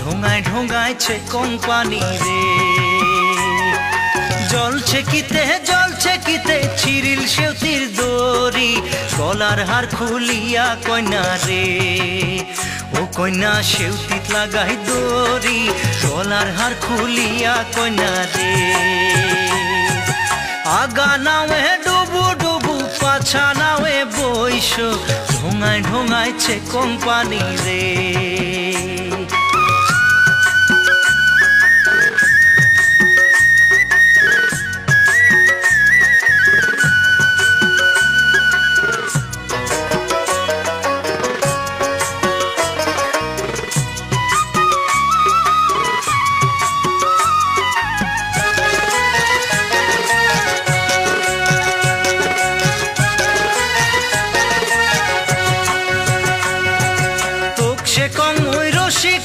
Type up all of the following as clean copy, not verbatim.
ঢোঙায় ঢোঙাইছে company রে। জলছে কিতে চিরিল সেউতির দড়ি, গলার হার খুলিয়া কইনা রে। ও কইনা সেউতিত লাগাই দড়ি, গলার হার খুলিয়া কইনা রে। আগা নাওয়ে ডুবু ডুবু পাছা নাওয়ে বইস, ঢোঙায় ঢোঙাইছে কোম্পানি রে।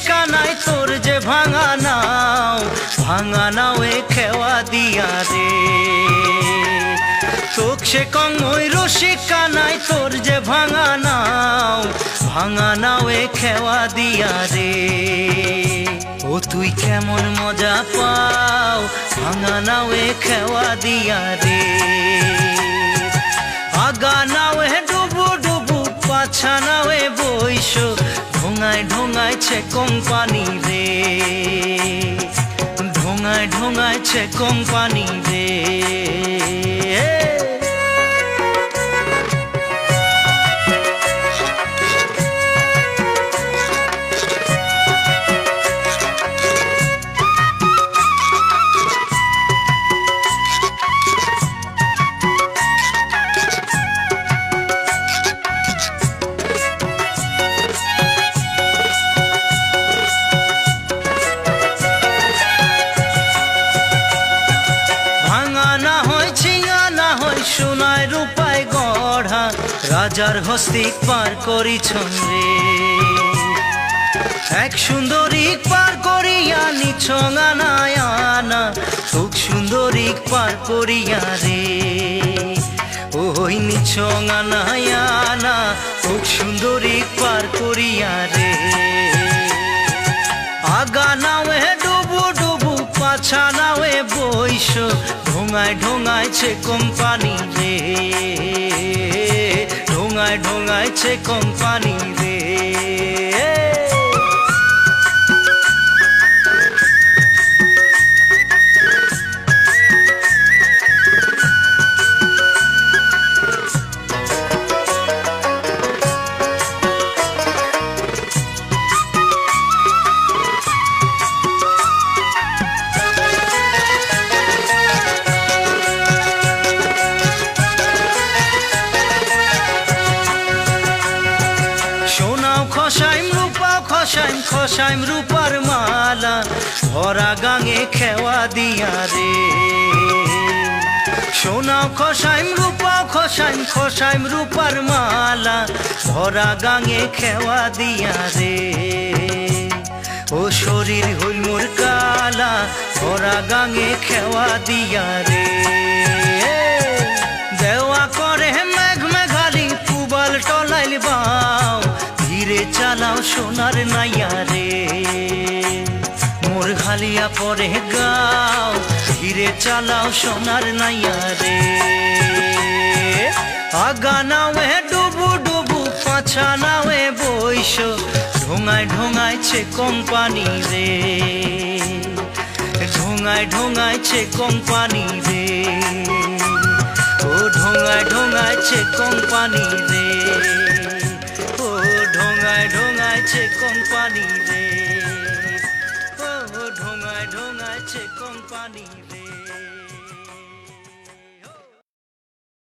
কানাই তোর যে ভাঙা নাও এ খেওয়া দিয়া রে। তোক সে কং ওই রশি কানাই তোর যে ভাঙা নাও এ খেওয়া দিয়া রে। ও তুই কেমন মজা পাও, ভাঙা নাও এ খেওয়া দিয়া রে। আগা নাও এ ডুবু ডুবু পাছা নাও এ বইস, ঢোঙায় ঢোঙাইছে কোম্পানি রে। ঢোঙায় ঢোঙাইছে কোম্পানি রে। সোনায় রূপায় গড়া রাজার হস্তিক পার করিছন রে। এক সুন্দরীক পার করিয়া নিছঙা নায়ানা, খুব সুন্দরীক পার করিয়া রে। ওই নিছঙা নায়ানা, খুব সুন্দরীক পার করিয়া রে। আগা নাওয়ে ডুবু ডুবু পাছা নাওয়ে বইস, ঢোঙায় ঢোঙাইছে কোম্পানি রে। ঢোঙায় ঢোঙাইছে কোম্পানি রে। খসাইম রূপার মালা, ভরা গাঙে খেওয়া দিয়া রে। সোনাও খসাইম রূপার মালা, ভরা গাঙে খেওয়া দিয়া রে। ও শরীর হইল মোর কালা, ভরা গাঙে খেওয়া দিয়া রে। দেওয়া করে মেঘ মেঘালি পুবাল টলাইল বাও, ধীরে চালাও সোনার নাইয়া রে। মোর ঘালিয়া পরে গাও, ধীরে চালাও সোনার নাইয়া রে। আগা নাওয়ে ডুবু ডুবু পাছা নাওয়ে বইস, ঢোঙায় ঢোঙাইছে কোম্পানি রে। ঢোঙায় ঢোঙাইছে কোম্পানি রে। ও ঢোঙায় ঢোঙাইছে কোম্পানি রে। ঢোঙায় ঢোঙাইছে কোম্পানি রে। ও ঢোঙায় ঢোঙাইছে কোম্পানি রে।